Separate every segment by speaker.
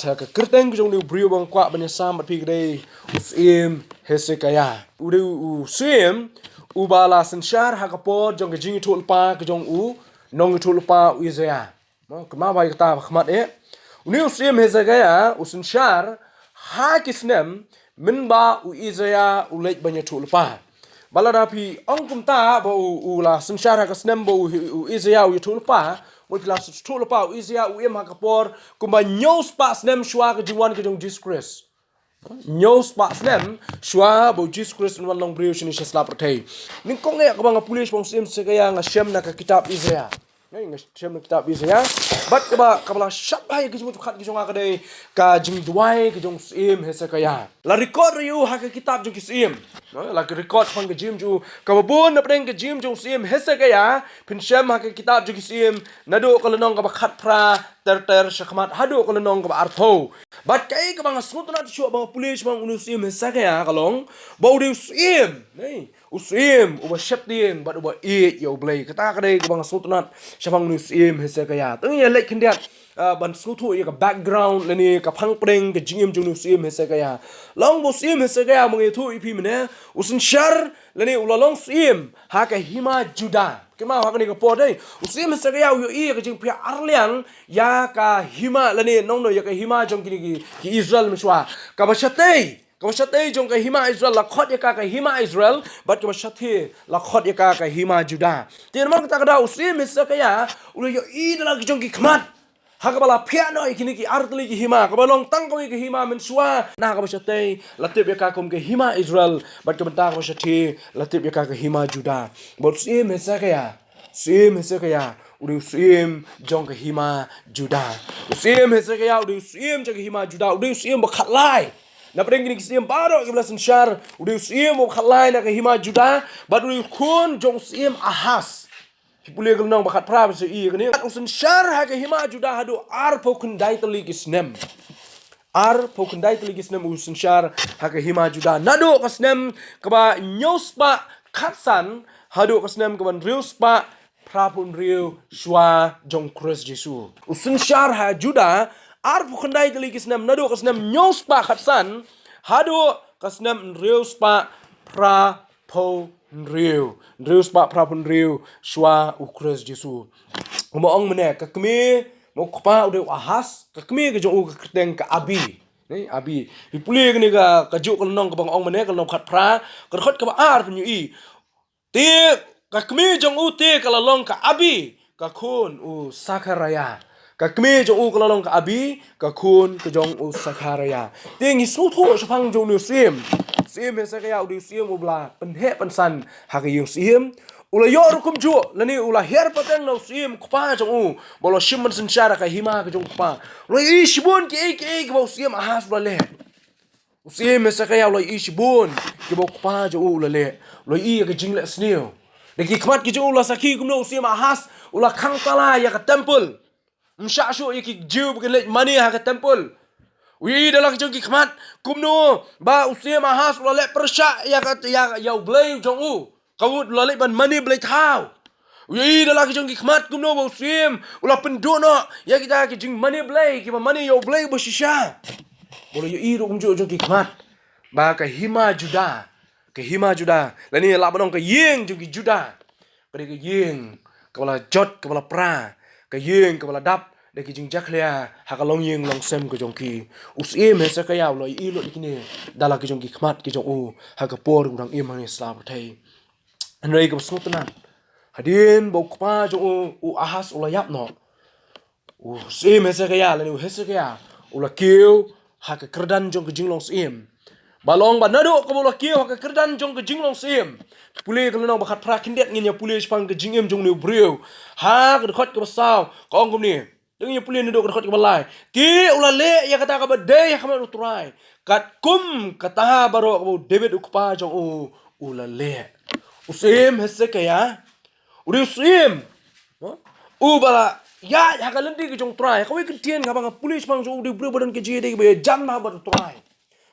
Speaker 1: Thà cái kerteng jong liu brio bang kwa banya sam pi gre Syiem Hesekaya u Syiem u bala sanshar ha ka por jong ke jing thul pa ke jong u nong thul pa u Isaiah mo kama bai ta khmat e u Syiem Hesekaya u sanshar ha ki Snem min ba u Isaiah u lek banya thul pa bala da pi ong kum ta bo u la sanshar ha ka Snem bo u Isaiah u thul pa mo la thul pa u Isaiah u em ha ka por kumba nyos pa Snem shwa ke jingwan ke jong disgrace nyos pa Snem shwa bo Jesus Christ wan long brio shini shesla protei ning kong ya kabang pulis bang Syiem Hesekaya nga shem na ka kitab Isaiah nga shem na kitab Isaiah bat kabala shap hai ke jimut khat ke jong ka dei ka jing duai ke jong Syiem Hesekaya la record yu ha ka kitab jong Syiem la ka record phang ke jim ju ka babun na preng ke jim jong Syiem Hesekaya pin shem ha ka kitab jong Syiem nado ka lenong ka khat pra ter shakmat hado ka lenong ka artho bat kai ka bang smut na chu bang pulis bang unu Syiem Hesekaya kalong bau Syiem nei Syiem u ba shap ding bat u ba e yo Blei kata ka dei ka bang smut na shabang unu Syiem Hesekaya tu ye lek kindiat ban sutu ye ka background leni ka phang preng ke jingim jung Syiem Hesekaya long bo Syiem Hesekaya mong thu ipi mene usin shar leni ulalong Syiem ha ka hima Juda kema ha ka ni ka po dei Syiem Hesekaya u ye ka jing pia arliang ya ka hima leni nong no ya ka hima jong ki Israel mishwa ka ba shatei jong ka hima Israel la khot ya ka hima Israel bat ka shathi la khot ya ka hima Juda tin mar ka da Syiem Hesekaya u yo I dala jong ki khmat hakabala piano ikini ki artli ki hima kabalong tangkawi ki hima min shwa na ka basate latib ya kum ke hima Israel bat ka banta ka basate latib ya ka hima Juda bot Syiem Hesekaya uri Syiem jong ka hima Juda Syiem Hesekaya uri Syiem jong ka hima Juda uri Syiem ba khatlai na preng ni Syiem baro ke belasan shar uri Syiem ba khatlai na ka hima Juda bat uri kun jong Syiem Ahas Pulih kalau nang bakat pra bisa I kan ni. Usun shar ha ke hima Juda hadu ar pokundai teli ki Snem. Ar pokundai teli ki Snem usun shar ha ke hima Juda. Nado ke Snem kaba nyos pa khatsan hadu ke Snem kaba rius pa prapun riu shwa jong Christ Jesu. Usun shar ha Juda ar pokundai teli ki Snem nado ke Snem nyos pa khatsan hadu ke Snem rius pa prapo Rius pa prapun riu shwa u Christ Jesu. Mo ong mene ka kmi mo kpa u Ahas ka kmi ke jong u ka krteng ka abi. Ni abi. Pi puli ke ni ka ju ka nong ka bang ong mene ka nong khat pra ka khot ka ba ar pun I. Ti ka kmi jong u ti ka long ka abi ka khun u Sakaraya. Ka kmi jong u ka long ka abi ka khun ka jong u Sakaraya. Ti ngi su tho shapang jong nu Syiem Hesekaya u Syiem u bla pen he pen san ha ka yung Syiem ula yor kum ju lani ula her pateng no Syiem kpa jong u bolo shimman sin shara ka hima ka jong kpa ula I shibun ki bo Syiem Ahas ula le Syiem Hesekaya ula I shibun ki bo kpa jong u ula le ula I ka jing le sneo deki kmat ki jong ula saki kum no Syiem Ahas ula khang tala ya ka temple msha shu ya ki jiu ke le mani ha ka temple Wi dalam jong ki khmat kumno ba Syiem Ahas ula le persha ya Blei jong u kawut ula le ban mani Blei thau wi dalam jong ki khmat kumno ba Syiem ula pendono ya kita ki jing mani Blei ki mani ya Blei bo shisha bolo yo I ro jong ki khmat ba ka hima Juda lani la banong ka yeng jong ki Juda ka yeng ka bala jot ka bala pra ka yeng ka bala dap de ki jing jaklia ha ka long yeng long sem ko jong ki Syiem Hesekaya lo I lo ikini dala ki jong ki khmat ki jong u ha ka por urang im hang isla thai anrei ka smutna hadin bo kpa jong u Ahas ula yap no Syiem Hesekaya le Hesekaya ula kiu ha ka kerdan jong ki jing long Syiem balong ba nado ka bola kiu ha ka kerdan jong ki jing long Syiem pulih ka lenong bakat pra kindet ngin ya pulih spang ki jingem jong ni brio ha ka khot ka basaw ka ong kum ni Yung pulih nado ka khot ka balai ti ula le ya kata ka badai ya ka utrai kat kum kata baro ka David ukpa jong ula le Syiem Hesekaya uri Syiem u bala ya ka lendi ki jong trai ka wi ki tien ka bang pulih spang jong di brio badan ki ji de be jan ma ba trai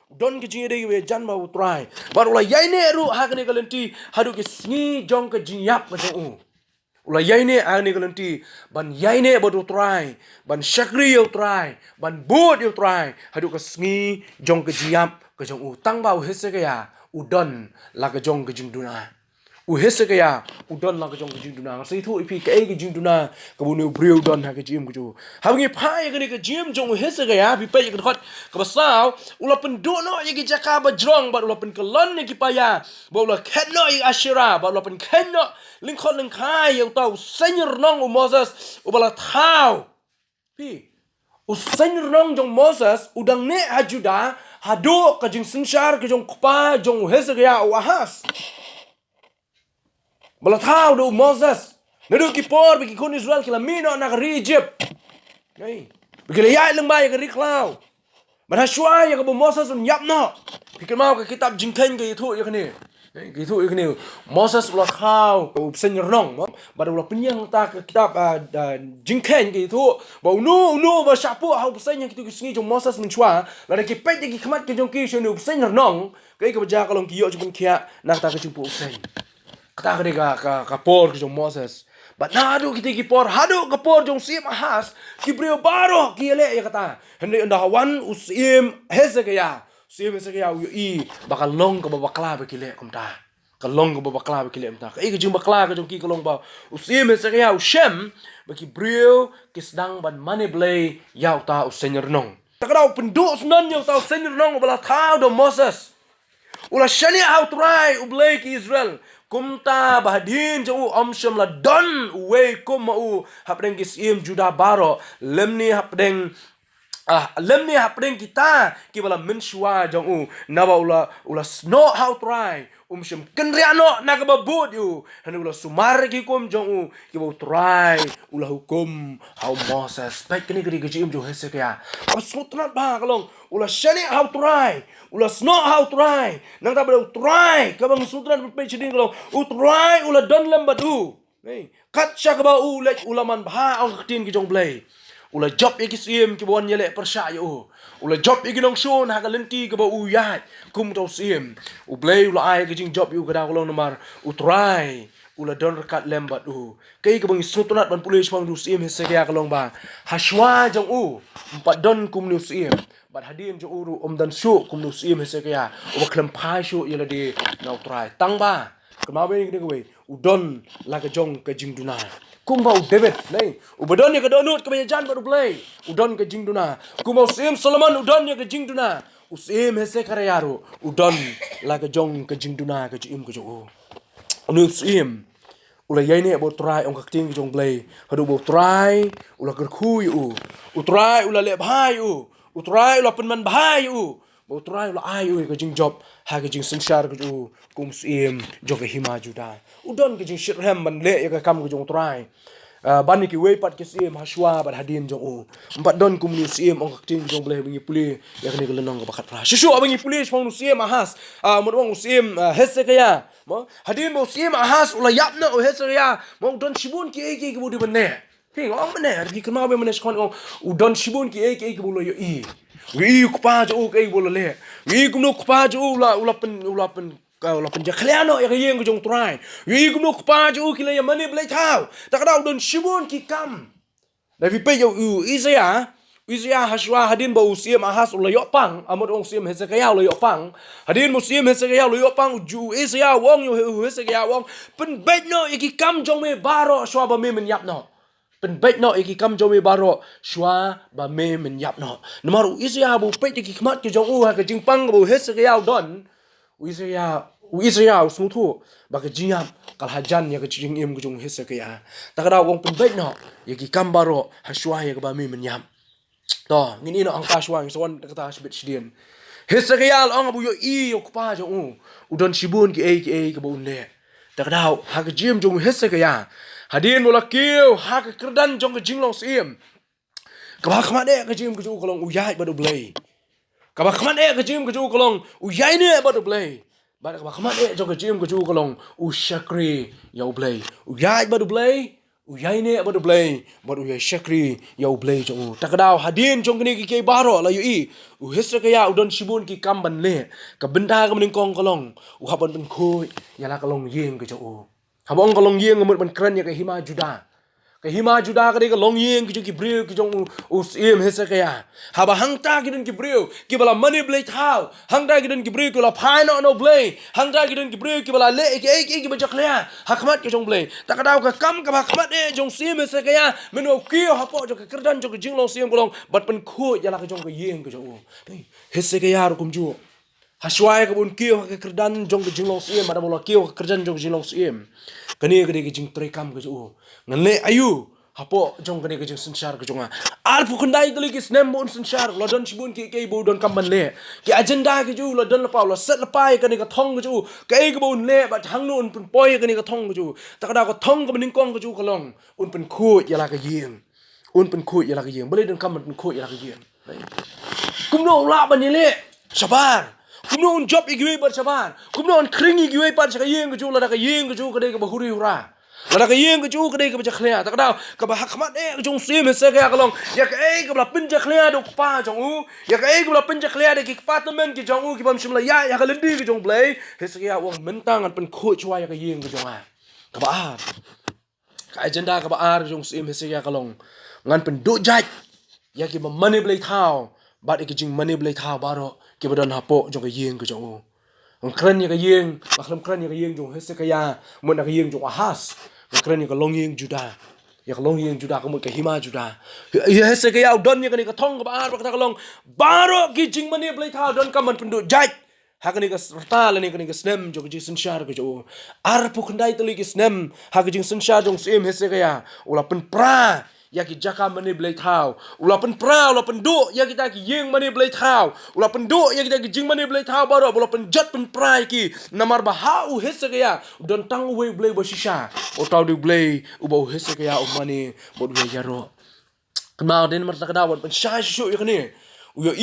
Speaker 1: don ke jing de be jan ma utrai bar ula yai ne ru ha ka ni ka lenti hadu ki sngi jong ka jing yap ka jong Ula yaine ani galanti ban yaine badu try ban shakri yo try ban boot yo try hadu ka sngi jong ke jiam ke jong u tang ba u hese ke ya udon la ke jong ke jing duna u hese ke ya udon la ke jong ke jing duna sai thu ipi ke ke jing duna ka bu ne brio don ha ke jim ku ju ha ngi phai ke ni ke jim jong u hese ke ya bi pe ke khot ka ba sao ula pen do no ye ki jaka ba jrong ba ula pen ke lon ni ki pa ya ba ula khet no ye ashira ba ula pen khet no linh khôn linh khai yêu tao sinh rong của Moses u bala thao pi u sinh rong trong Moses u dang ne ha Juda ha do ka jing sinshar ka jong kpa jong Hezekiah u Ahaz bala thao do Moses ne do ki por bi ki kon Israel ki la mino na ka Egypt nei bi ki la ya lang ba ya ka ri cloud mà ha shwa ya ka Moses un yap no bi ki mau ka kitab jing khen ka thu ya ka ni gitu ini Moses ulah kau senyrong baru ulah penyang tak kitab jingken gitu bau nu bersapu hau pesennya gitu sengi jong Moses mencua lada ki pet ki khamat ki jong ki senu senyrong kai ka baja kalong ki yo jong kia nak tak jumpu sen kata ka por ki jong Moses but nadu kita ki por hadu ka por jong Syiem Ahaz ki brio baro ki ele ya kata hendak ndahawan Syiem Hezekiah Syiem Hezekiah u i bakal long ka babakla ba kile kumta ka long ka babakla ba kile kumta ka i ka jing bakla ka jong ki ka long ba u Syiem Hezekiah u Shem ba ki brio ki sedang ban mane Blei yau ta u senyer nong ta ka penduk senan yau ta u senyer nong bala thao do Moses ula shani how try u Blei ki Israel kumta bahadin jo om Shem la don we kum u hapdeng ki Syiem Juda baro lemni hapdeng lemni hapdeng kita ki bala menshua jong u naba ula snow how try Shem kenriano na ka babut yu hanu ula sumar ki kum jong u ki bo try ula hukum how Moses baik kini kiri kecim jo Hezekiah ab smutnat ba kalong ula shani how try ula snow how try nang ta bala try ka bang sutran pe chidin kalong u try ula don lembat u nei kat sha ka ba u lek ulaman ba ang tin ki jong Blei ula job iki Syiem ki bon yele persya yo ula job iki nong shon ha kalenti ke ba uyat kum to Syiem u Blei ula ai ke jing job yu kada kolong nomar u try ula don rekat lembat u kai ke bang sutunat ban pulis pang du Syiem Hezekiah kolong ba haswa jong u empat don kum nu Syiem bat hadin jong uru dan syu kum nu Syiem Hezekiah u klem phai syu yele di na try tang ba kemau be ni we u don la ke jong ke jing duna kumbau David nei ubadon ya kedonut ke bajan baru Blei udon ke jing duna kumbau Syiem Solomon udon ya ke jing duna Syiem Hezekiah ru udon la ke jong ke jing duna ke jim ke jo unu Syiem ula yaine bo try ong kakting ke jong Blei hadu bo try ula kerkhui u try ula le bhai u try ula penman bhai u bo try ula ai u ke jing job ha ke jing sanshar ke jo kum Syiem jong ke hima Juda udon ke jing shirhem ban le ya ke kam ke jong try bani ki wei pat ke Syiem haswa bat hadin jong u empat don kum ni Syiem ong kakting jong Blei bingi puli ya kene gelenong ke bakat pra shishu bingi puli pong Syiem Ahaz modong Syiem Hezekiah mo hadin mo Syiem Ahaz ula yapna o Hezekiah mo don shibun ki ki budi benne ting ong benne ki kemau be mene skon ong udon shibun ki ki bulo yo i wi ku pa jo ke bulo le wi kum no ku pa jo ula pen ula penjakliano ya yeng jong try wi kum no ku pa jo ki le mane Blei thao ta ka don shibun ki kam da vi pe yo Isaiah haswa hadin ba Syiem Ahaz ula yo pang amot ong Syiem Hezekiah ula yo pang hadin mo Syiem Hezekiah ula yo pang ju Isaiah wong yo Hezekiah wong pen bet no iki kam jong me baro shwa ba me men yap no pen bet no iki kam jong me baro shwa ba me men yap no nomar Isaiah bu pe iki kmat ke jong u ha ke jing pang bu Hezekiah don Isaiah smutu ba ke jingam kal hajan ya ke jing im ke jong Hezekiah ta ka wong pen bet no iki kam baro haswa ya ke ba me men yap to ngini no ang kaswang sawan kata sibit sidien Hezekiah ang abu yo i yo kupa jo udon shibun ki ke ba unle takdaw ha ke jim jong Hezekiah hadin wala kiu ha ke kerdan jong ke jinglong Syiem ka ba khmade ke jim ke ju kolong uyai ba do Blei ka ba khmade ke jim ke ju kolong uyai ne ba do Blei ba ka ba khmade jong ke jim ke ju kolong u shakri yo Blei uyai ba do Blei uyai ne ba do Blei ba uyai shakri yo Blei jong takdaw hadin jong kini ki baro la yu i u Hezekiah udon shibun ki kamban le ka benda ka mening kong kolong u haban ben khoi yala kolong yeng ke jo habang kalong yeng ngamut ban kran ya ke hima Juda. Ke hima Juda ka de ka long yeng ki Gibril ki jong Syiem Hezekiah. Haba hangta ki den Gibril ki bala mani Blei thau. Hangta ki den Gibril ki la phai no Blei. Hangta ki den Gibril ki bala le ki ba jaklia. Hakmat ki jong Blei. Ta ka daw ka kam ka hakmat jong Syiem Hezekiah meno ki hapo jong ka kerdan jong jing long Syiem kolong bat pen khu ya la ka jong ka yeng ki jong. Hezekiah kum ju. Haswai ka bun ki ka kerdan jong jing long Syiem ada bola ki ka kerdan jong jing long Syiem. Kani ka de jing trekam ki jong. Nganle ayu hapo jong kene ke jong sensar ke jonga al pu khandai tuli ki Snem bon sensar lo don sibun ki bo don kamban le ki agenda ke ju lo don la paw lo set la pai kene ka thong ke ju ke bon le ba thang nu un pun poi kene ka thong ke ju ta ka thong ka ning kong ke ju ka long un pun khu ya la ka yeng un pun khu ya la ka yeng bele don kamban pun khu ya la ka yeng kum no la ban ni le sabar kum no un job igwe bar sabar kum no un kring igwe par sa ka yeng ke ju la ka yeng ke ju ka de ka ba huri hura la ka yeng ke ju ka de ka ba khlia ta ka ka ba hakmat jong Syiem Hezekiah ka long ya ka ka ba pin ja khlia do pa jong u ya ka ka ba pin ja khlia de ki department ki jong u ki bam shimla ya ka lendi ki jong Blei Hezekiah wong mentang an pen khu chwa ya ka yeng ke jong a ka ba ka agenda ka ba jong Syiem Hezekiah ka long ngan pen do jaj ya ki ba mani Blei thau ba de ki jing mani Blei thau ba ro ki ba don hapo jong ka yeng ke jong u ang kran ya ka yeng baklam kran ya ka yeng jong Hezekiah mun ka yeng jong Ahaz kran ya ka long yeng Juda ya ka long yeng Juda ka mun ka hima Juda ya Hezekiah don ya ka thong ka ba ka long baro ki jing mani Blei thau don ka man pendu jaj hakani ka serta la ni ka Snem jong ji senshar ka jo ar pu khandai tuli ki Snem ha ka jing senshar jong Syiem Hezekiah ula pen pra ya ki jaka mani Blei thau ula pen pra ula pen do ya kita ki yeng mani Blei thau ula pen do ya kita ki jing mani Blei thau baro ula pen jat pen prai ki namar ba ha u Hezekiah don tang we Blei ba shisha o tau di Blei u ba Hezekiah u mani bod we yaro kenal den mar takada pen sha shu ya kani u yo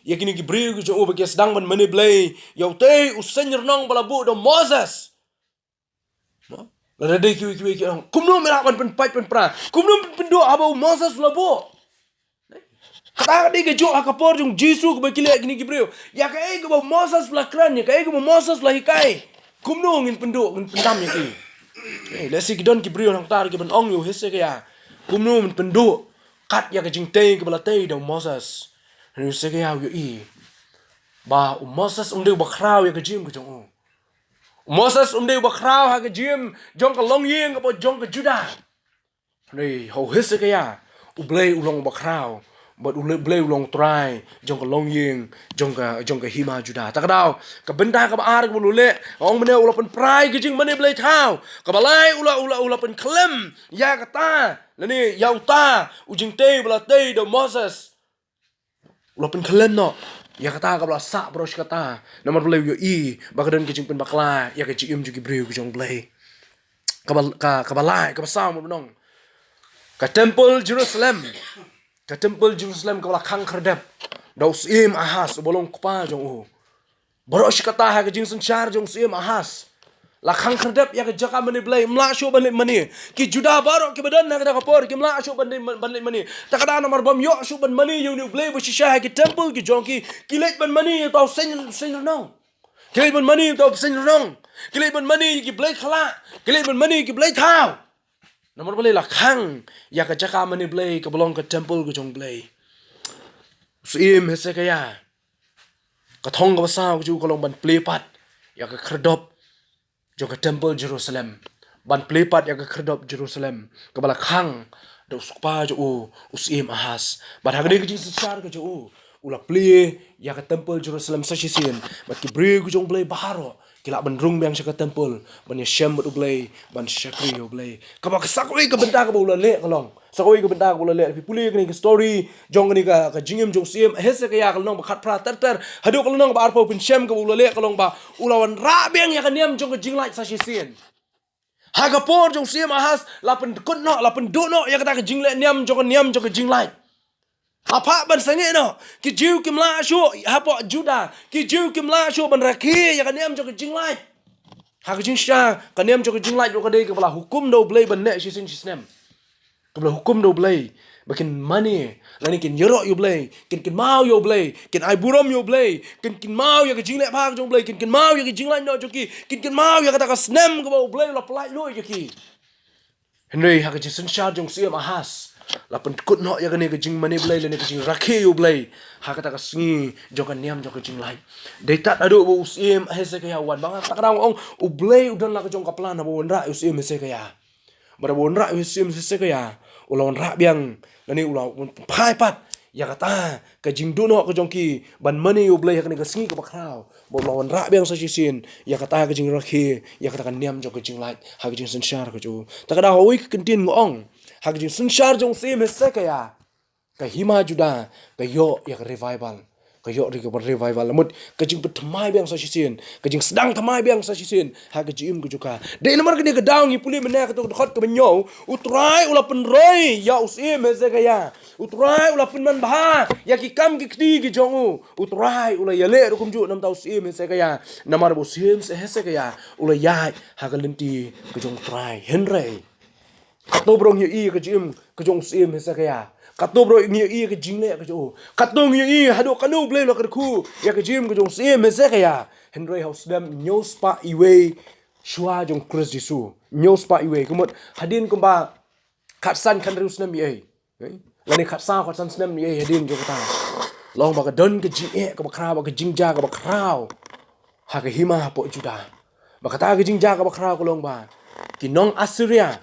Speaker 1: ya kini ki Gibril ki jo ba ki sedang ban mani Blei yo te u senyer nong bala bu do Moses la de ki kumno mera ban pen pai pen pra kumno pen do aba Moses la bo kata de ke jo akapor jung Jisu ke kile gini Gibril ya ka e ke ba Moses la kran ya ka e ke ba Moses la hikai kumno ngin pen do ngin pendam ya ki le si don Gibril nang tar ke ban ong yo Hezekiah kumno men pen do kat ya ka jing te ke bala te do Moses Hezekiah yo ba Moses de ba khrau ya ka jim ke jong Moses de ba khrau ha ka jim jong ka long yeng ka bo jong ka Juda nei ho Hezekiah u Blei u long ba khrau but u Blei u long try jong ka long yeng jong ka hima Juda ta ka daw ka benda ka ba ar ka le ong mene u la pen prai ka jing mane Blei thau ka ba lai u la pen klem ya ka ta la ni ya u ta u jing te bla te do Moses u la pen klem no ya kata ka bla sa bros kata nomor Blei yo ba ka don ka jing pen bakla ya ka Syiem ju Gibril jong Blei ka ba lai ka ba sa mo nong ka temple Jerusalem ka bala khang khardep daw Syiem Ahaz bolong kupa jong u baro shikata ha ka jing senchar jong Syiem Ahaz la khang khardep ya ka jaka mani Blei mla sho ban mani ki Juda baro ki badan na ka por ki mla sho ban mani ta ka na mar bam yo sho ban mani yo ni Blei bo shisha ha ki temple ki jong ki let ban mani taw sen no ki let ban mani taw sen no ki let ban mani ki Blei khala ki let ban mani ki Blei thau nomor Blei la khang ya ka jaka mani Blei ka bolong ka temple ka jong Blei Syiem Hezekiah ka thong ka sa ju ka long ban plepat ya ka khrdop jong ka temple Jerusalem ban plepat ya ka khrdop Jerusalem ka bala khang do sukpa jo Syiem Ahaz ban hagde ka jing sar ka jo ula ple ya ka temple Jerusalem sa shisien bat ki Blei ku jong Blei baharo kila ban rung bang sa ka temple ban ya Syiem bat Blei ban shakri yo Blei ka ba sakoi ka benda ka ba ula le kalong sakoi ka benda ka ula le pi puli ka ni story jong ni ka jingim jong Syiem Hezekiah ka long ba khat pra tar hadu ka long ba arpo pin Syiem ka ula le kalong ba ulawan ra bang ya ka niam jong ka jinglai sa shisien haga por jong Syiem Ahaz la pen kun no la pen do no ya ka jinglai niam jong ka jinglai apa ban sange no ki jiu kim la shu hapo Juda ki jiu kim la shu ban rakhi ya kan niam jo ka jinglai ha ka jing sha ka niam jo ka jinglai ro ka de ka bala hukum do Blei ban ne shi sin Snem ka bala hukum do Blei Bakin money, lani kin yerok yo Blei, kin mau yo Blei, kin ai buram yo Blei, kin mau ya ke jingle phak jong Blei, kin mau ya ke jinglan no joki, kin mau ya kata ka Snem ke bau Blei la pelai lo joki. Henry ha ke jin sha jong Syiem ahas. La pen kut no ya ke ni ke jing money Blei lani ke jing rakhe yo Blei. Ha kata ka sngi jong kan niam jong ke jing lai. Dei tat adu bu Syiem hese ke ya wan bang tak rang ong u Blei udan la ke jong ka plan bu ndra Syiem hese ke ya. Bara bu ndra Syiem hese ke ya. Ulawan rak biang lani ulaw phai pat ya kata ka jingdu no ka jongki ban mani u Blei ka ni ka singi ka bakraw bo lawan rak biang sa sisin ya kata ka jing rakhi ya kata ka niam jong ka jing lait ha ka jing sanshar ka ju ta ka da hoi ka kentin ngong ha ka jing sanshar jong sim hesse ka ya ka hima juda ka yo ya ka revival ka yo ri ka revival lamut ka jing petmai biang sa sisin ka jing sedang thamai biang sa sisin ha ka jim ku juka de namar ka ni ka daung ni puli mena ka to khot ka benyo utrai ula penroi ya Syiem hesse ka ya utrai ula penman bah ya ki kam ki kti ki jongu utrai ula yale ru kumju nam tau Syiem hesse ka ya namar bo Syiem se hesse ka ya ula ya ha ka lenti ka jong trai henrei kato brong hi ka jim ka jong Syiem hesse ka ya kato bro ngi i ka jingle ka jo kato ngi i hado kanu Blei lo ka khu ya ka jim ka jong Syiem hesse ka ya henrei house dem news pa iwe shua jong Chris Jesu news pa iwe kumot hadin kumba khatsan kan ru Snem ye lani khatsa khatsan Snem ye hadin jo kata long ba ka don ka ji ka ba khra ba ka jingja ka ba khrao ha ka hima po juda ba kata ka jingja ka ba khrao ko long ba kinong Assyria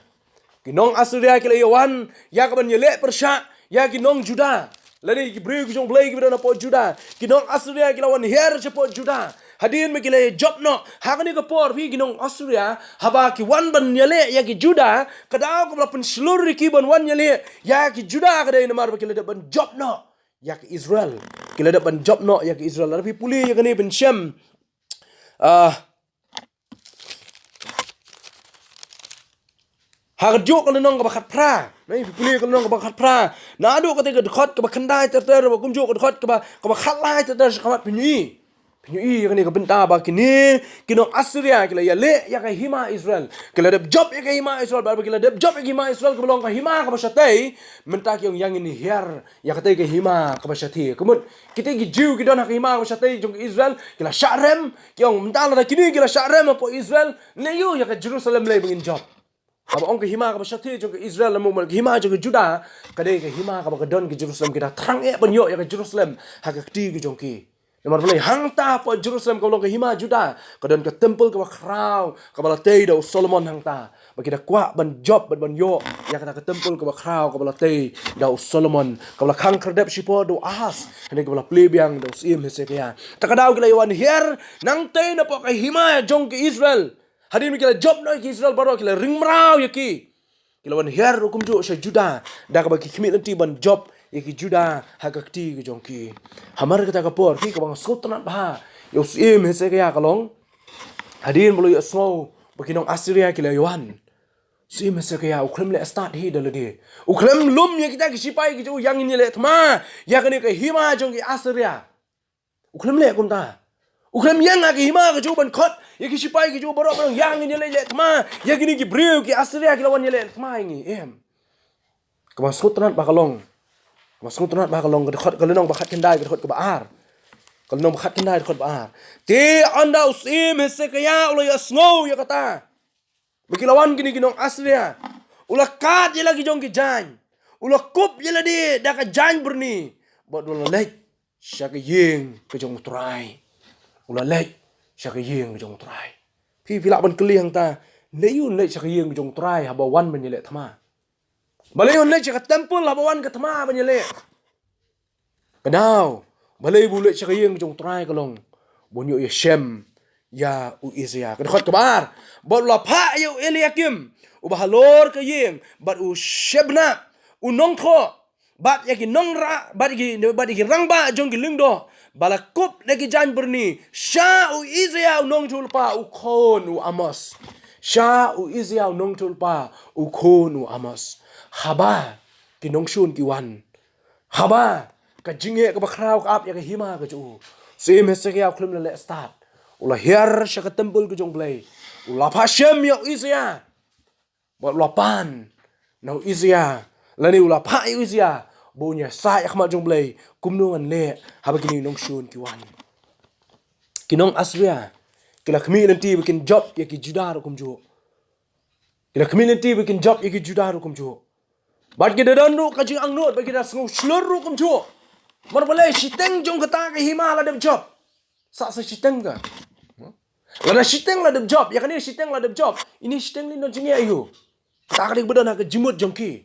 Speaker 1: kila yawan ya ka ban yele persha ya kinong juda lani ki bri ki jong Blei ki na po juda kinong Assyria kila wan her che po juda hadin me kila job no ha ka ni ka por pi kinong Assyria haba ki wan ban yele ya ki juda kada ko la pen seluruh ki ban wan yele ya ki juda ka dai namar kila da ban job no ya ki Israel kila da ban job no ya ki Israel tapi puli ya ka ni ben Syiem Hagjo kan nong ka bakhat pra nai puli kan nong ka bakhat pra na adu ka te ka khot ka bakhandai ter ter ba kumjo ka khot ka bakhat lai ter ter khamat pinyi kan ni ka benta ba kini kinong Assyria kila ya le ya ka hima Israel kila dep job ya ka hima Israel ba kila dep job ya ka hima Israel ka belong ka hima ka basatai menta ki yang ini her ya ka te ka hima ka basati kumut kita ki jiu ki don ka hima ka basatai jong Israel kila Syarem ki ong menta la kini kila Syarem po Israel ne yu ya ka Jerusalem le bingin job Aba ong ke hima ka basyati jong ke Israel lamu ke hima jong ke Juda kadai ke hima ka ba don ke Jerusalem kita terang ban yo ya ke Jerusalem ha ke kti ke jong ki namar Blei hang ta po Jerusalem ka long ke hima Juda ka don ke temple ka ba khrau ka ba tei da Solomon hang ta ba kita kwa ban job ban yo ya ka ke temple ka ba khrau ka ba tei da Solomon ka ba khang kredep sipo do ahas ne ka ba plebiang da Syiem hese ka ta ka daw ke lawan her nang tei na po ke hima jong ke Israel Hadin mikila job no ki Israel baro kila ring mrau yaki. Kila wan her hukum jo sha Juda da ka baki khimit nanti ban job yaki Juda ha ka kti ke jongki. Hamar kata ka por ki ka bang sultanat bah. Yo Syiem hese ka ya kalong. Hadin bulu yo snow baki nong Assyria kila yohan. Syiem hese ka ya uklem le start hi dalade. Uklem lum ya kita ki sipai ki jo yang ini le thma ya ka ni ka hima jongki Assyria. Uklem le kunta. Uklem yang agi hima ka jo ban khot ya ki sipai ki jo baro baro yang ini le thma ya ki ni ki breu ki Assyria ki lawan le thma ingi ka sultanat bakalong sultanat bakalong ka khot ka lenong bakhat kendai ka khot ka baar ka lenong bakhat kendai ka khot baar ti anda Syiem hese ka ya ulo ya snow ya kata bikilawan kini kinong Assyria ula kat ya lagi jong ki jan ula kup ya ladi da ka jan berni bot ulo lek sya ka yeng ka jong trai ula lek sya ka yeng ka jong trai pi pilak ban keli hang ta leyun lek sya ka yeng ka jong trai haba wan ban yele thma baleyun lek sya ka temple haba wan ka thma ban yele Kenau, balay bulat siya kayang jong try kalong. Bunyo ya Syiem, ya Uizia. Kadakot kabar, bat lapa ya Eliakim, ubahalor kayang, bat Shebna, unongko, bat yaki nongra, bat yaki rangba jong gilingdo, balakup lagi jan berni, Sya Uizia unong tulpa ukon Amos. Sya Uizia unong tulpa ukon Amos. Haba kinong shun kiwan. Haba ka jinge ka bakraw ka ap ya ka hima ka ju Syiem hese ka klum le start ula her sya ka temple ka jong Blei ula pa Syiem ya Uizia ba lapan na Uizia Lani ula pai uzia bonya sai akhmat jong Blei kumno an le habagini nong shun kiwan. Kinong Asria kila kami nanti bikin job ya ki Juda kum jo. Kila kami nanti bikin job ya ki Juda kum jo. Bat kita dandu kajing angnot bagi dah sengu seluruh kum jo. Mar boleh siteng jong kata ke hima la dem job. Sa siteng ka. Lada siteng la dem job, ya kan ini siteng la dem job. Ini siteng ni non jingi ayu. Tak ada bedan nak jimut jongki.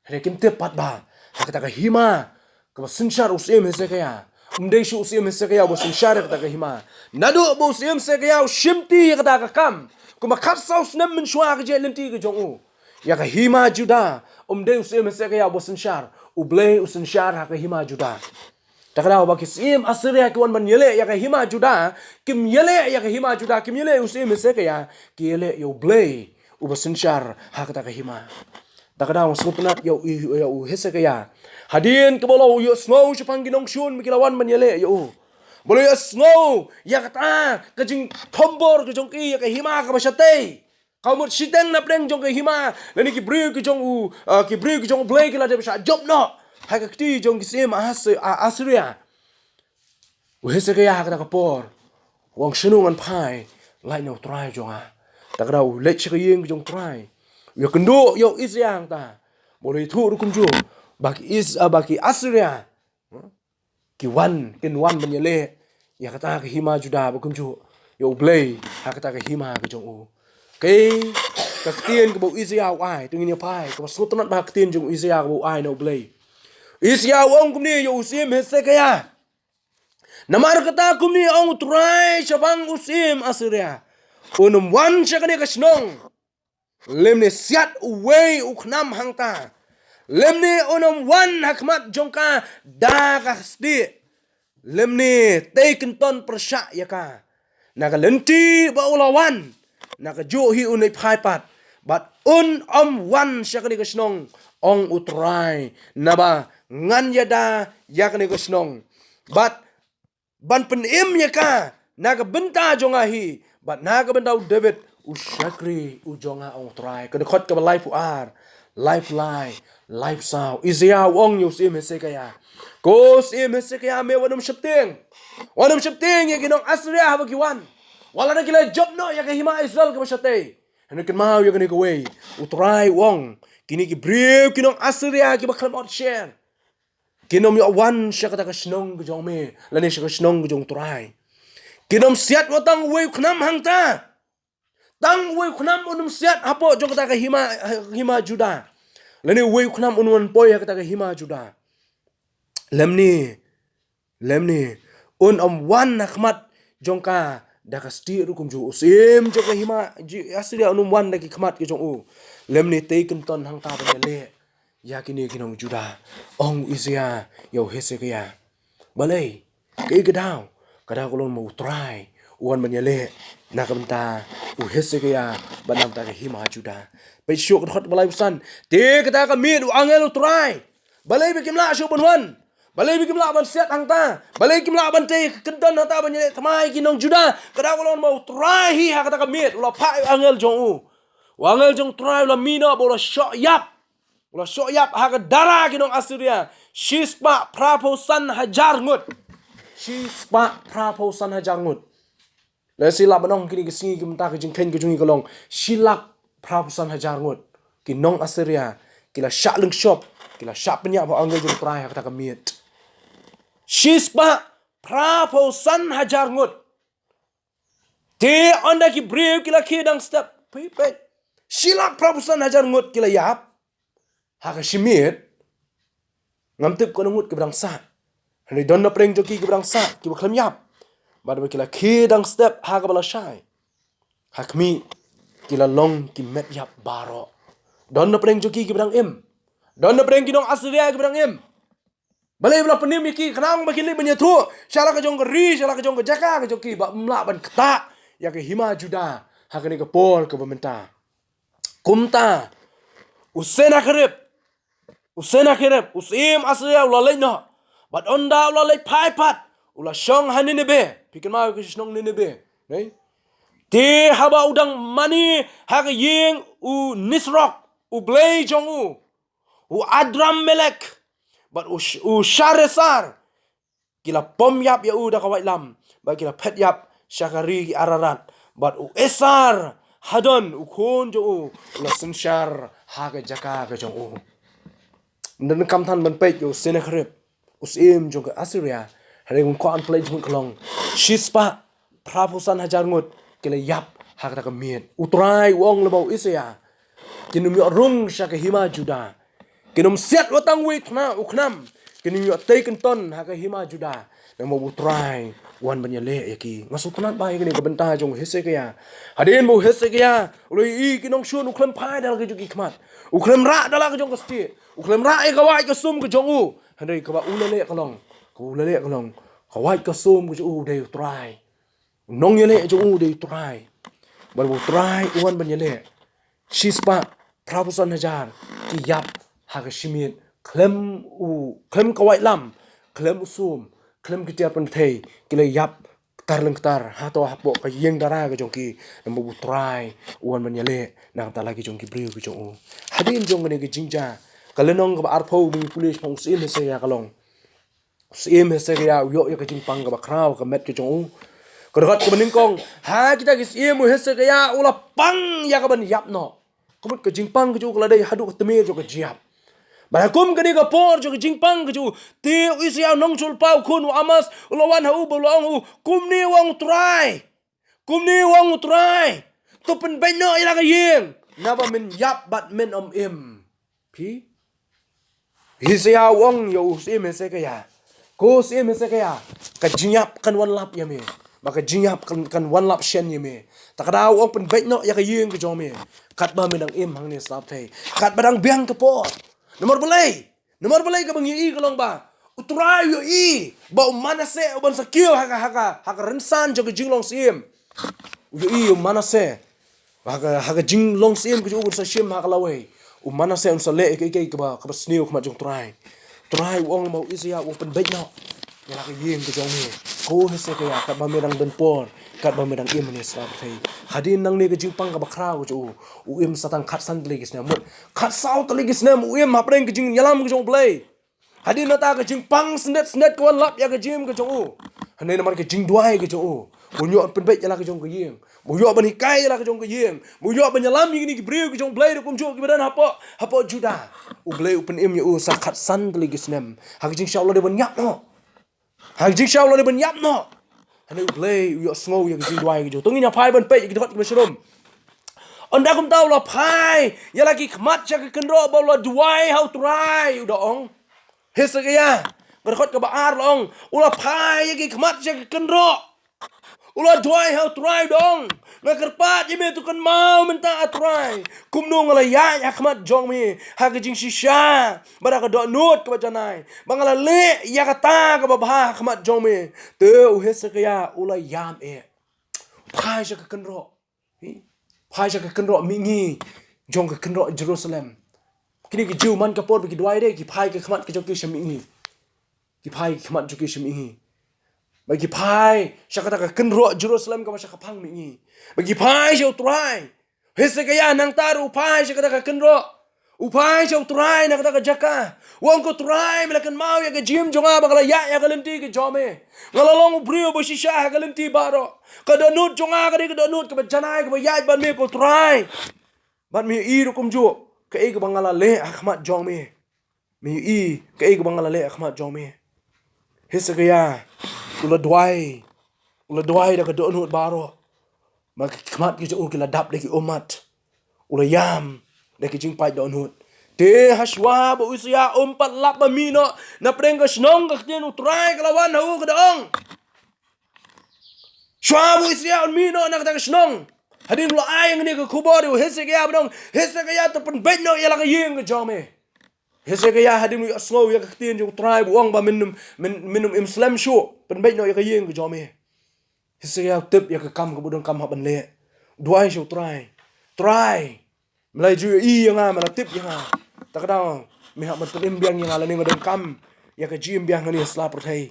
Speaker 1: Hari kim tepat ba. Kata ke hima ke sensyar Syiem hesekaya. Umdai shu Syiem hesekaya bo sensyar kata ke hima. Nadu bo Syiem hesekaya shimti kata ke kam. Kuma khatsau Snem men shwa ke je lenti ke jongu. Ya ke hima Juda. Umdai Syiem hesekaya bo sensyar. Blei sensyar ke hima Juda. Tak ada bagi Syiem Assyria kiwan man yele ya ke hima Juda. Kim yele ya ke hima Juda. Kim yele Syiem hesekaya. Ki yele yo Blei. Uba sensyar kata ke hima. Tak ada orang penat ya hesekaya. Hadin ke bolau yo snow sepang ginong shun mikilawan menyele yo. Boleh ya snow ya kata kejing tombor ke jongki ya ke hima ke basyate. Kau mut siteng na preng jong ke hima. Lani ki bri ke jong ki bri ke jong Blei ke la de besar job no. Hai ke ti jong ki Syiem Assyria. Hesekaya kata ke por. Wang senungan pai lai no try jong ah. Tak ada lek cekayeng ke jong try. Ya kendo yo isyang ta. Boleh tu rukum jo. Bagi Assyria. Kin wan menyele. Ya kata ke hima Juda bakum jo. Yo Blei ha kata ke hima ke jong u. Ke kaktian ke bau Isya ai tungin pai. Ke sultanat ba kaktian jong Isya ke bau ai no Blei. Isya wong kum ni yo Syiem hesekaya. Namar kata kum ni ong try syabang Syiem Assyria. Unum wan syakane ke snong. Lemne siat uwei uknam hangta. Lemne onam wan hakmat jongka da kasdi. Lemne teken ton persyak yaka. Naka lenti ba ulawan. Naka johi unai phaipat. Bat wan syakani kesnong ong utrai naba ngan yada yakani kesnong. Bat ban penim yaka naga benta jongahi. Bat naga bentau David usyakri ujonga ong try kedekot ke life ar life lie life sao izia wong yo Syiem hesekaya ko Syiem hesekaya me wanum shepting ya ginong Assyria ha bagiwan wala na kila job no ya ke hima Israel ke basyate hanu ken mau ya ke way utray wong kini ki brief kinong Assyria ki bakal out share kinom yo wan sya kata ka snong ke jong me lani sya ka snong ke jong try kinom siat watang way khnam hangta. Tang wei khunam unum siat hapo jong kata ke hima Juda. Lani wei khunam unun poi kata ke hima Juda. Lemni wan nakmat jongka dakasti rukum ju Syiem jong ke hima Assyria unum wan daki khmat ke jong u. Lemni teken ton hang ta le. Yakini kinong Juda. Ong Isya yo hesekaya. Balai ke gedau kada kolon mau try wan menyele nakabenta hesekaya banam ta ke hima Juda. Pe syuk khot balai pesan. Te kata ka mit angel try. Balai bikim la syuk bonwan. Balai bikim la ban siat hangta. Balai bikim la ban te kedon hangta banyele thamai kinong Juda. Kada kolon mau try hi ha kata ka mit ula pai angel jong u. Angel jong try ula mina bola syok yap. Ula syok yap ha ka dara kinong Assyria. Shispa praposan hajar ngut. Shispa praposan hajar ngut. Le silap banong kini kesingi kemta ke jengken ke jungi kolong silak prapusan hajar ngut kinong Assyria kila syak leng shop kila syak penyak ba angel jeng prai kata kemiet shispa prapusan hajar ngut te onda ki brew kila kidang step pipet silak prapusan hajar ngut kila yap ha ka shimiet ngamtip ko ngut ke brang sa hani don na preng joki ke brang sa ki ba klem yap bad kila kidang step ha ka bala shai hakmi kila long ki met yap baro don na preng joki ki brang im don na preng kinong Assyria ki brang im balai bala penim ki kanang bakili menyetru syala ka jong ri syala ka jong jaka ka joki ba mla ban kata ya ke hima Juda hakani ke pol ke pementa kumta usena kharib Syiem Assyria ulalai no bat onda ulalai paipat ula syong haninebe pikir mau ke snong ninebe nei te haba udang mani haka yeng u nisrok u Blei jong u u Adram Melek, but u Sharesar, kila pom yap ya u da kawai lam, but kila pet yap Syakari Ararat, but u Esar, Hadon, u Kon jo u la Senshar, Haga Jaka ke jong u. Dan kam than ban pek u Sennacherib, u Syiem jong ke Assyria, hari un ko an play jong kelong, Shispa, Prapusan hajar ngut, kila yap Haga ka miet, utrai wong lebau Isya, kinum yo rung Syaka hima Juda. Kinum set watang wit na uknam. Kinum yo taken ton haka hima Juda. Nang mau try wan banyale yaki. Ngasutunan ba kini kabenta jong Hezekiah. Hadin bu Hezekiah uloi I kinong shun uklam pai dal ke juki khmat. Uklam ra dal ke jong kasti. Uklam ra e kawai ke sum ke jong u. Handai ka ba ulale kalong. Ku ulale kalong. Kawai ke sum ke u dei try. Nong yale jong u dei try. Baru try wan banyale. Shispa Prapusan hajar ki yap haga shimit klem kawai lam klem usum klem kitiap penthei kila yap tarleng tar hato hapo ka yeng dara ga jongki nambu try uan manyale nang ta lagi jongki briu ga jong hadin jong ne ga jingja kalenong ga arpho mi pulis pong Syiem se ya kalong Syiem se ya yo ya ga jingpang ga kraw ga met ga jong Kerhat ke meningkong ha kita ki Syiem se ya ula pang ya ga ban yap no kumut ke jingpang ke ju kala dai hadu ke temir jo ke jiap Barakum kani ka por jo ke jingpang ke ju ti Isya nong chul pau kun amas ulawan hau bolong hu kumni wang try tu pen benno ila ka yeng naba min yap bat min im pi Isya wang yo Syiem se ka ya ko Syiem se ka ya ka jiap kan wan lap ya me maka jiap kan wan lap shen ya me takada wang pen benno ya ka yeng ke jo me kat ba min ang im hang ni slap thai kat badang biang ke por nomor Blei ka bang yi kalong ba utrai yo I ba manase uban sakio haka rensan jo ke jinglong Syiem yo I manase haka jinglong Syiem ke jo uban sa Syiem haka lawe manase un sa le ke ba sniu kma jong try wong mau Isya wong pen betno ya ka yeng ke jong me ko Hezekiah kat ba merang den por kat ba merang im ni slap thai hadin nang ne ke jingpang ka bakraw jo im satang khat san tli gisna mut khat sau tli gisna im hapreng ke jing yalam ke jong Blei hadin nata ke jingpang snet ko lap ya ke jim ke jong hanai namar ke jing duai ke jong bunyo pen bet ya ke jong ke yeng bunyo ban hikai ya ke jong ke yeng bunyo ban yalam ni ke breu ke jong Blei kum jo ke badan hapo Juda Blei upen im ya sa khat san tli gisnem ha ke jing inshallah de ban yap no ha jing inshallah de ban yap no Hanai Blei yo sngow ya jing duai ke jo tungin ya phai ban pe ke thot ke shrom onda kum tau la phai ya lagi khmat cha ke kenro ba la duai how try udong Hezekiah berkhot ke baar long ula phai ya ke khmat cha ke kenro ula duai how try dong na kerpat je me tu kan mau menta try kum nong la ya khmat jong me ha ke jing shisha bara ka do nut ke bajanai bangala le ya kata ka ba khmat jong me te Hezekiah ula yam phai cha ke kenro phai cha ke kenro mingi jong ke kenro Jerusalem kini ki jiu man ka por ki duai de ki phai ke khmat ke jong ki shami ki phai khmat jo ki shami bagi phai syakata ka kenro Jerusalem ka masya kapang mingi bagi phai jo try Hezekiah nang taru phai syakata ka kenro upai jo try na kata ka jaka wong ko try melakan mau ya ke jim jonga bakala ya ka lenti ke jome ngalalong brio bo shisha ka lenti baro ka donut jonga ka de ka donut ka janai ka ya ban me ko try ban me I ru kum jo ka e ka bangala le akhmat jome me I ka e ka bangala le akhmat jome Hezekiah ula duai da ka donut baro mak khmat ki jo ki la dap de ki umat ula yam de ki jing pai donut te haswa bo Isya umpat lap ba mino na preng ka snong ka tin utrai ka lawan hu ka dong shwa bo Isya un mino na ka snong hadin lo ai ngni ka kubor Hezekiah bdong Hezekiah to pen benno ya la ka yeng ka jome Hezekiah hadin yo slow ya ka tin jo utrai bo wang ba minum Islam shu pen benno ya ka yeng ka jome Hezekiah tip ya ka kam ka budong kam ha ban le duai shu try Melai ju I yang mala tip yang takdang mi ha ban pen biang yang ala ni ngodong kam ya ka jim biang ni slap thai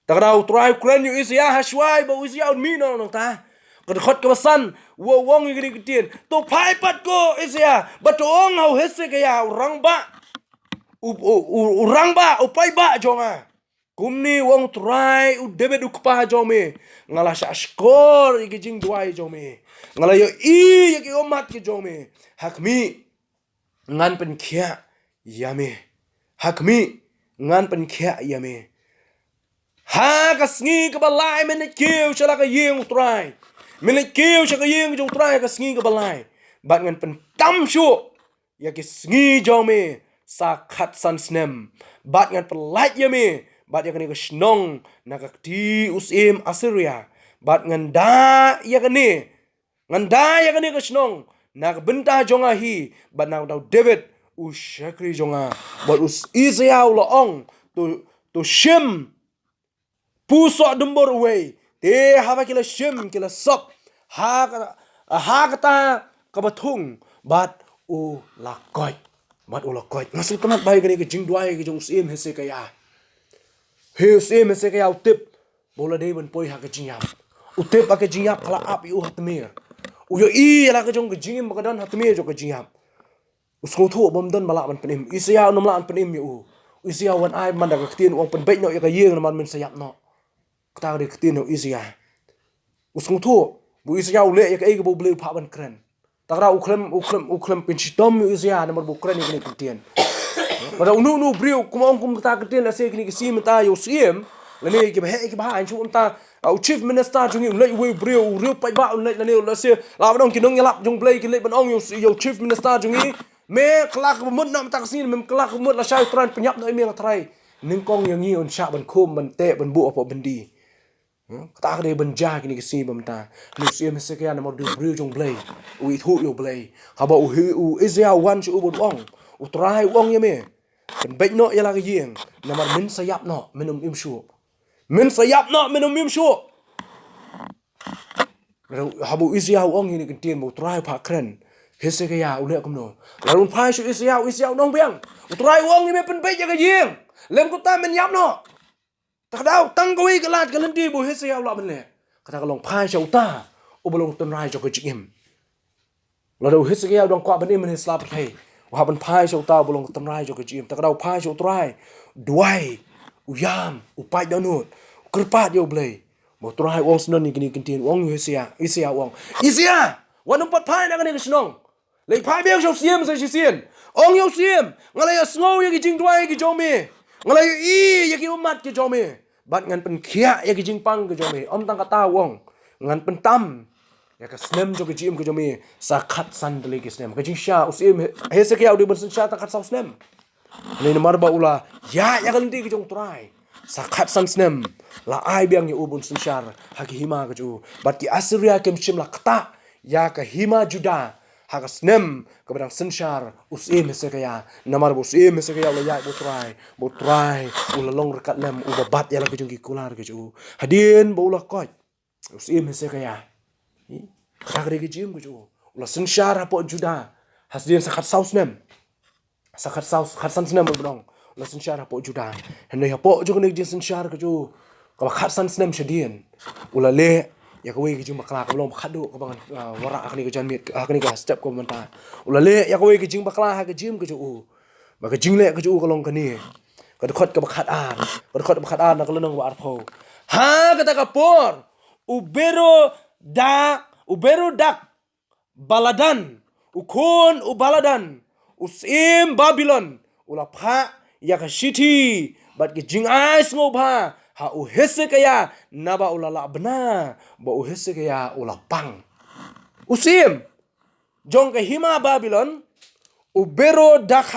Speaker 1: takdang try kren yu Isya hashwai bo Isya un mino nong ta ka khot ka basan wo wong ngi ki tin to phai pat ko Isya ba to ong hau Hezekiah rang ba urang ba upai ba jonga kumni wong try debet ukpa jome ngala sha skor igi jing duai jome ngala yo i yaki omat ki jome hakmi ngan pen khia yame hakmi ngan pen khia yame ha ka sngi ka balai men kiu chala ka yeng try men kiu chala ka yeng jong try ka sngi ka balai bat ngan pen tam shu yaki sngi jome sa khat san snem bat ngan pelait yame bat yakani ka shnong nakakti usim Assyria bat ngan da yakani ka shnong nak benta jonga hi bat nak dau David ushakri jonga bat us Israel lo ong to Syiem puso dumbor away te haba kila Syiem kila sop ha kata kabatung bat u lakoi bat u lakoi ngasih penat bai kani ke jing duai ke jong Syiem hese kaya he Syiem hese kaya utip bola dei ben poi ha ke jing yap utip ha ke jing yap kala api u hatmir u yo i la ke jong ke jing bakadan hatmir jo ke jing yap usko thu bom don bala man penim Israel nom la an penim u Israel wan ai man da ke tin wong pen bait no ya ka yeng man men sayap no kata de ke tin no Israel usko thu bu Israel le ya ka ai ke bo Blei pha ban kren takra uklem pinchitom Israel na bu kren ni ke tin pada nu brio kumong kum ta ke tin la se ni ke sim ta yo Syiem la ne ke ba an chu ta au chief minister jung le we brio rio pai ba le la ne la se la ba dong ki nong yalap jong Blei ke le ban ong yo chief minister jung ni me klak mut nam tak sin mem klak mut la shai tran penyap no me la trai ning kong yang ni on sha ban khum ban te ban bu apa bendi ta ke ban ja ki ni ke sim bam ta ni Syiem se ke na mo du brio jong Blei u i thu yo Blei ha ba u Israel wan chu bu ong u trai ong ye me kan bait no ya la ke yeng na mar min sayap no minum im shu min sayap no minum im shu habu Israel ong ni kan tien mo trai pha kren hese ke ya u le kum no la run phai shu Israel nong beng u trai ong ni me pen bait ya ke yeng lem ko ta min yap no tak dau tang ko i ka lat ka len di bu hese ya la ben le kata ka long phai shu ta u bolong ton rai jo ke jim la do hese ke ya dong kwa ben im ni slap thai wa ban phai shu ta bolong ton rai jo ke jim tak dau phai shu trai duai u yam u pai da no kerpat yo Blei mo trai ong snon ni kini kintin ong Isia ong Isia wan pat phai na kani snong le phai beng shu Syiem sa Syiem ong yo Syiem ngalai sngo ye ki jing duai ki jomi ngalai i ye ki umat ki jomi bat ngan pen khia ye ki jing pang ki jomi om tang kata ong ngan pen tam ya ka Snem jo ki jim ki jomi sa khat san dele ki Snem ka jing sha Syiem hese ki au di ben sha ta khat sa Snem ni mar ba ula ya kan di ki jong trai sakhat san Snem la ai biang ye ubun sunshar haki hima ka ju bat ki Assyria kem chim la kata ya ka hima Juda haka Snem ka badang sunshar Syiem hese ka ya namar bu Syiem hese ka ya la ya bu trai ula long rekat nem u bat ya la ka jong ki kular ka ju hadin bu ula koi Syiem hese ka ya ka ka ki jim ka ju ula sunshar hapo Juda hasdin sakhat south Snem sakhat south khat san Snem bodong la sunshar hapo Juda henai hapo jo ne jin sunshar ka ju ka khat san Snem shadien ula le ya ka we ki jing bakla ka long khadu ka bang wara akni ka jan mit akni ka step ko manta ula le ya ka we ki jing bakla ha ka jim ka ju ba ka jing le ka ju ka long ka ni ka khot ka bakhat an na ka long wa arpho ha ka ta ka por ubero dak baladan ukon ubaladan Syiem Babylon ula pha ya ka city bat ki jing ais ngo pha ha u hese kaya na ba ula la bna ba u hese kaya ula pang Syiem jong ka hima Babylon u bero dak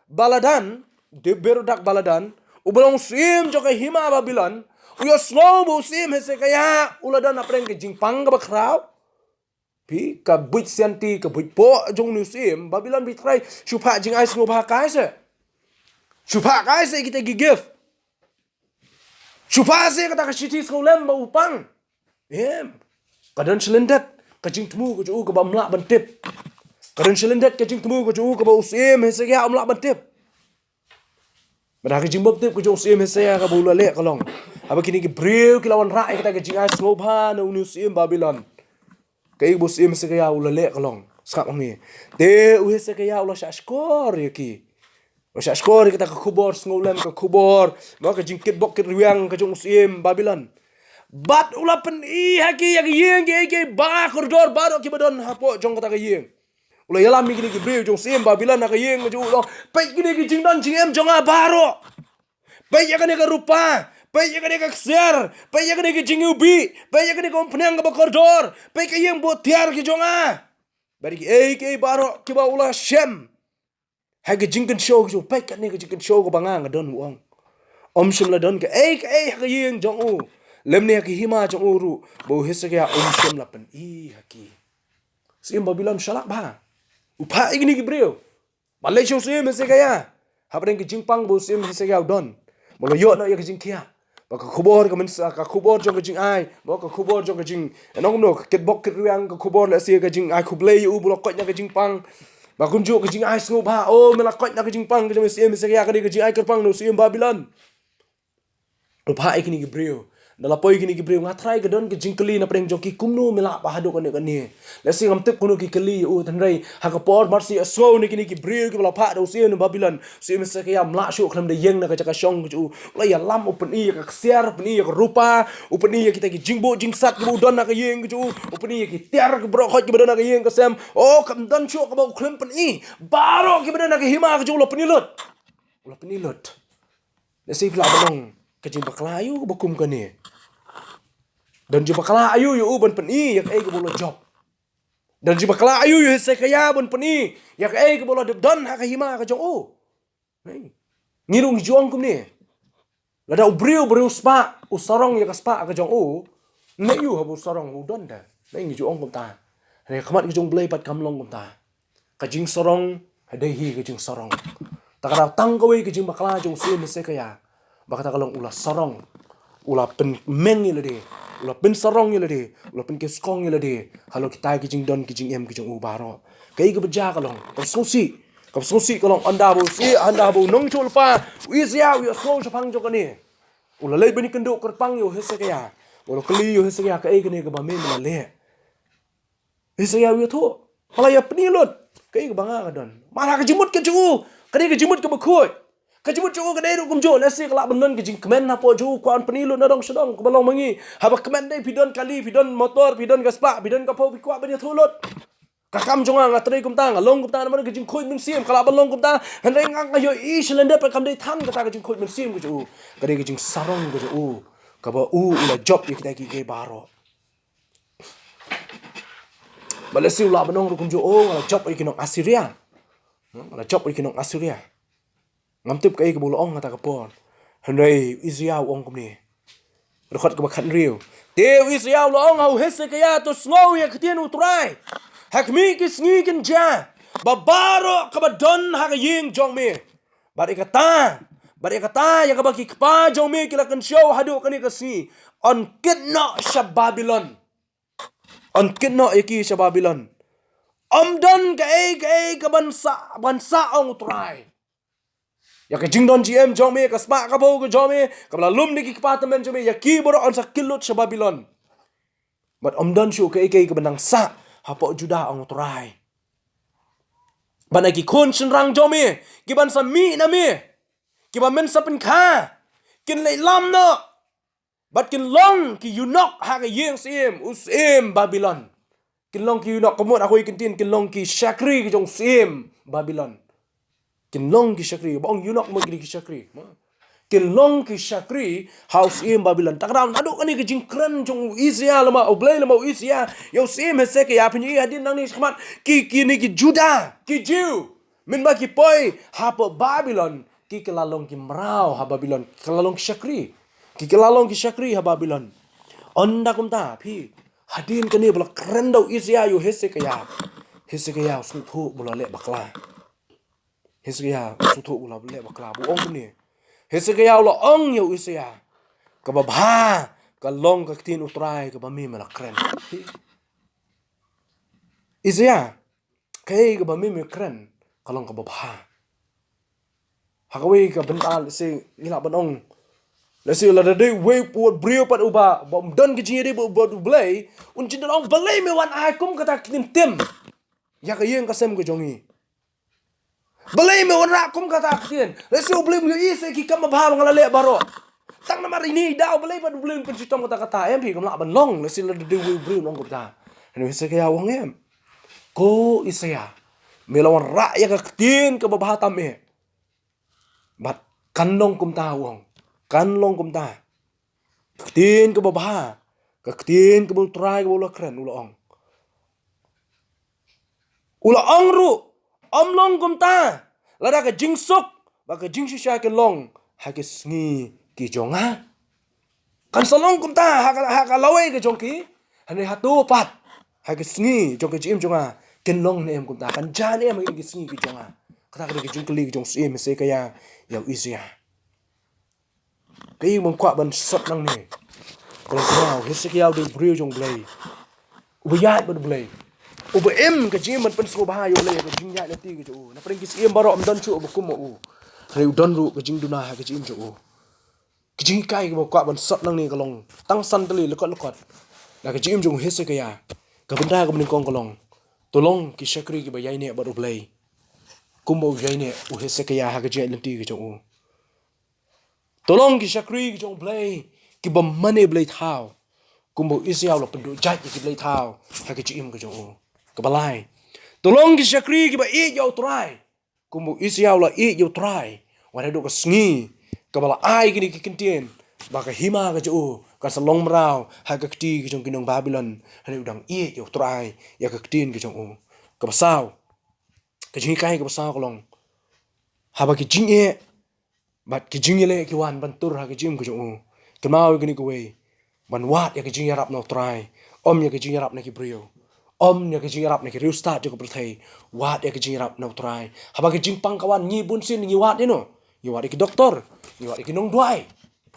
Speaker 1: baladan de bero dak baladan u bolong Syiem jong ka hima Babylon u yo sngo bu Syiem hese kaya ula dan apreng ki jing pang ba krau pi ka buit sianti ka buit po jong nu Syiem Babylon bi try chupa jing ais ngo ba kai se chupa kai se kita gigif chupa se kata ka city sko lem ba upang kadan selendet ka jing tmu ko ju ka ba mla ban tip kadan selendet ka jing tmu ko ju ka ba Syiem hese ya mla ban tip bada ka jing bob tip ko ju Syiem hese ya ka bu le ka long aba kini ki bril ki lawan rai kata ka jing ais ngo ba nu Syiem Babylon kai bu Syiem se ya ula le ka long Skap ngi. Te uhese kaya ulah syashkor yaki. Syashkor kita ke kubor sngolem ke kubor. Maka jingkit bok kit riang ke jong Syiem Babylon. Bat ulah pen haki yak yeng ke ba koridor barok ki badon hapo jong kata ke yeng. Ulah yalam gini ki breu jong Syiem Babylon nak yeng ke jong ulah. Pai gini ki jingdon jingem jong baro. Pai yak ne ke rupa. Pai yak ne ke kser. Pai yak ne ke jingubi. Pai yak ne ke penang ke koridor. Pai ke yeng bo tiar ki jong Bari ke baro ki ba ulah Syem. Hai ke jingkan show ki pai kat ne ke jingkan show ko bangang don wong. Shim la don ke ke yeng jong u. Lem ne ke hima jong uru. Bo hisse ke Shim la pen haki. Syiem Babylon shalak ba. Upa igni ki breu. Balai show Syiem hisse ke ya. Habreng ke jingpang bo Syiem hisse ke don. Molo yo na ya ke jingkia. Ba ka kubor ka mensa ka kubor jong ke jing ai. Bo ka kubor jong ke jing. Enong no ket bok ket riang ka kubor la sia ke jing ai ku Blei u bo kot nya ke jingpang. Ba kunju ke jing ai sngo ba. Mela kot na ke jingpang ke jong Syiem hisse ke ya ke jing ai kerpang no Syiem Babylon. Upa ikni ki breu. Dalapoi kini ki breu ngatrai ke don ke jingkeli na preng jong ki kumno mela pa hado kan ni. Lesi ngam tip kuno ki keli tanrai ha ka por marsi aso ni kini ki breu ki bala pa do Syiem Babylon. Syiem se ke ya mla shu klam de yeng na ka shong ju. La ya lam open ka kser open ka rupa open kita ki jingbo jingsat ki don na ka yeng ju. Open ki tiar ki bro khot ki don na ka yeng ka sem. Kam don shu ka ba klam pen baro ki don na ka hima ka ju lo penilot. Lo penilot. Lesi pla banong kajing baklayu ko bakum ka ni. Dan jumpa baklayu yu ban peni yak ke bolo job. Dan jumpa baklayu yu hisse kaya ban peni yak ke bolo don ha ka hima ka jong ngirung juang kum ni. Lada ubriu spa usarong yak spa ka jong ne yu habu sarong don da. Nai ngi juang kum ta. Re khamat ki jong Blei pat kamlong kum ta. Kajing sarong hadai hi kajing sarong. Takara tangkawi kajing bakla jong Syiem hisse kaya. Baka kalong ulah sarong, ulah pen meng ile de, ulah pen sarong ile de, ulah pen keskong ile de. Halo kita kijing don kijing em kijing ubaro. Kai ke beja kalong, kau sosi kalong anda bu nong chul pa, isia wi so chapang jo kani. Ulah lei beni kenduk kerpang yo hese kaya. Ulah keli yo hese kaya kai kene ke ba men na le. Hese ya wi tho. Hala ya penilot, kai ke banga kadon. Mana ke jimut ke ju, kani ke jimut ke bekoi. Kajimut jo kadai ru kumjo lesi kelak benon ke jing kemen napo ju kuan penilu nadong sedong ke balong mangi haba kemen dai pidon kali pidon motor pidon gaspa pidon kapo pikwa bani thulot kakam jonga ngatri kumta ngalong kumta namane ke jing khoi min Syiem kelak balong kumta hendai ngang ayo silender pa kam dai than kata ke jing khoi min Syiem ke ju kadai ke jing sarong ke ju ka ba ula job ye kita ki baro balesi ula benong ru kumjo ngala job ye kinong Asiria ngala job ye kinong Asiria ngam tip kai ke bulong ngata kapor hendai Israel ong kumni rekhot ke bakhan riu te Israel long au hesse kaya to slow ya ketien utrai hakmi ki sngi ken ja babaro ka badon ha ying jong me bari kata ya ka baki kpa jong me kila kan show hadu kani ka si on kitno Babylon on kitno yaki Babylon don ka bansa ong utrai ya ke jingdon GM jong me ka spa ka bo ko jong me ka bla lum ni ki department jong me ya ki boro on sa kilot Babylon but don shu ke benang sa hapo juda ong trai bana ki kun shin rang jong me ki ban sa mi na me ki ba men sa pen kha kin le lam no but kin long ki yunok ha ka yeng Syiem Babylon kin long ki yunok komot aku ikin tin kin long ki shakri ki jong Syiem Babylon kin long ki shakri bong yunok mo ki shakri kin long ki shakri house Syiem Babylon takram adu kani ki jingkran jong isia lama Blei lama isia yo Syiem hese ke ya pinyi hadin nang ni khmat ki ni ki juda ki jiu min ba ki poi hapo Babylon ki kelalong ki mrau ha Babylon kelalong shakri ki shakri ha Babylon onda kumta phi hadin kani bla kren do isia yo hese ke ya su thu bula le bakla Hesaya sutu ula bele bakla bu ong ni. Hesaya ula ong yo isaya. Ka babha ka long ka tin utrai ka bami mela kren. Isaya kai ka bami me kren ka long ka babha. Hakawi ka bental se ngila banong. Lesi la de we puat brio pat uba bom don ke jiri bu Blei un jin ong Blei me wan ai kum kata tin tim. ya ka yeng kasem ke jongi Blei me ora kum kata kien lesu Blei me ise ki kam ba ngala le baro tang na mari ni dau Blei pa Blei pen citom kata em pi kam la ban long lesu le de Blei long kata ni se ke ya wong em ko ise ya me lawan ra ya ka tin ke ba tam e bat kan long kum ta wong kan long kum ta tin ke ba ka tin ke bul try ke bul kren ula ong ru om long kum ta lada ka jing sok ba ka jing shisha ke long ha ke sngi ki jonga kan salong kum ta ha ka lawe ke jong ki hane ha tu pat ha ke sngi jong ke jim jonga ken long ne em kum ta kan jan em ke sngi ki jonga kata ka ke jing kli jong sim se ka ya ya isia ke mong kwa ban sot nang ne ko wow hisse ke ya de brio jong Blei ubi ya ban Blei ubi em ke jim man pen so ba yo le ke jing ya le ti ke jo na pring ki sim baro am don chu ubi kum u re don ru ke jing duna ha ke jim jo ke jing kai ke kwa ban sot nang ne ka long tang san tali le kot la ke jim jong hisse ke ya ka benda ka min kong kolong tolong ki shakri ki ba yai ne ba Blei kum bo yai ne u hisse ke ya ha ke je le ti ke jo tolong ki shakri ki jong Blei ki ba mane Blei thao kumbo isiaw lo pendu jai ki Blei thao ha ki chim ko jong ka balai tolong ki shakri ki ba e yo try kumbo isiaw lo e yo try wa do ka sngi ka bala ai ki ki kintien ba ka hima ka jo ka salong mrao ha ka ti ki jong kinong Babylon ha ni dang e yo try ya ka tin ki jong ka basaw ka jing kai ka basaw ko long ha ba ki jing e bat ki jing le ki wan ban tur ha ki jim ko jong ke mau ki ni ko we ban wat ya ki jing yarap no try om ya ki jing yarap na ki brio om ya ki jing yarap na ki riu start jo ko thai wat ya ki jing yarap no try ha ba ki jing pang kawan ni bun sin ni wat no ni wat ki doktor ni wat ki nong duai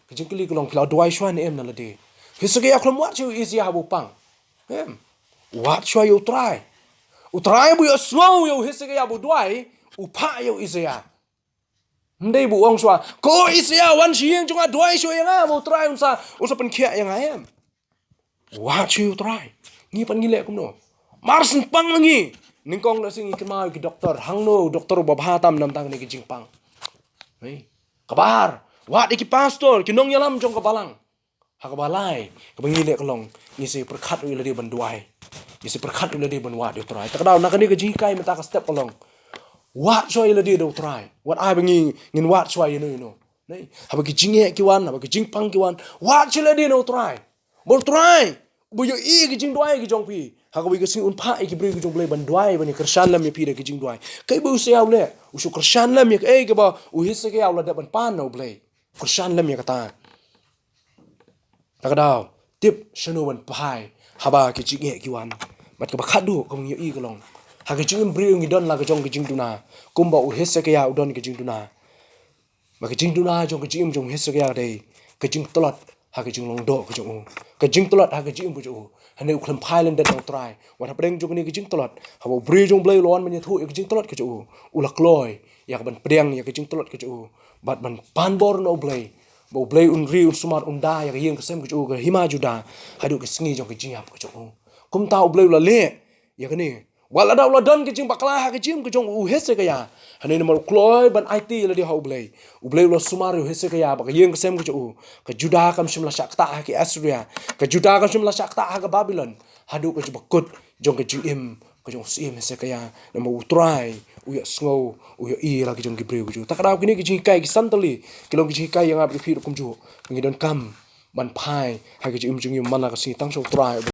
Speaker 1: ki jing kli ko long klau duai shwan em na la de hisage ya klom wat chu is ya bu pang em wat shwa yo try u try bu yo slow yo hisage ya bu duai u pa yo is ya ndai bu ong shwa ko isia wan shieng chunga doi shwe nga mo try unsa pen khia yang em wa chu try ni pan ngile kum no marsen pang ngi ning kong la sing ikma ki doktor hang no doktor ba bha tam nam tang ni ki jing pang ei kabar wa ki pastor ki nong yalam jong ka balang ha ka balai ka ngile ka long ni se perkhat wi la di ban duai ni se perkhat wi la di ban wa di try ta daw na ka ni ka ji kai mata ka step along what show you do try what I bring in what show you know nei haba ki jinge ki wan haba ki jing pang ki wan what show you do try bol try bu yo i ki jing doi ki jong pi ha ko bi ki sing un pha ki bri ki jong Blei ban doi ban ki krishan lam ye pi de ki jing doi kai bu se yaw le u shu krishan lam ye e ke ba u his ke yaw la de ban pan no Blei krishan lam ye ka ta daw tip shanu ban pai haba ki jinge ki wan bat ka ba khadu ko yo i ko long ha ke jing bri ngi don la ke jong ke jing tuna kumba u hesse ke ya udon ke jing tuna ba ke jing tuna jong ke jing jong hesse ke ya dei ke jing tolot ha ke jing long do ke jong ke jing tolot ha ke jing bu jo ha ne khlam phailen de no try wa ha preng jong ni ke jing tolot ha bo bri jong Blei lon man ye thu ke jing tolot ke jo u la kloi ya ke ban preng ya ke jing tolot ke jo bat ban pan bor no Blei bo Blei un ri un smart un da ya ke yeng ke sem ke jo ke hima juda ha do ke sngi jong ke jing ap ke jo kum ta u Blei la le ya ke ni wala daw la don ke jing bakla ha ke jim ke jong u hesse ke ya hane no kloi ban IT la di ha u Blei lo sumaru hesse ke ya ba ke yeng ke sem ke jo ke juda kam shim la shakta ha ke Assyria ke juda kam shim la shakta ha ke Babylon hadu ke bakut jong ke jim ke jong Syiem hesse ke ya no mo try u ya sngo u ya i la ke jong ke breu jo takadaw kini ke jing kai ke santali ke long ke jing kai yang ap ke phi kum jo ngi don kam ban pai ha ke jim jong yum mana ke si tang so try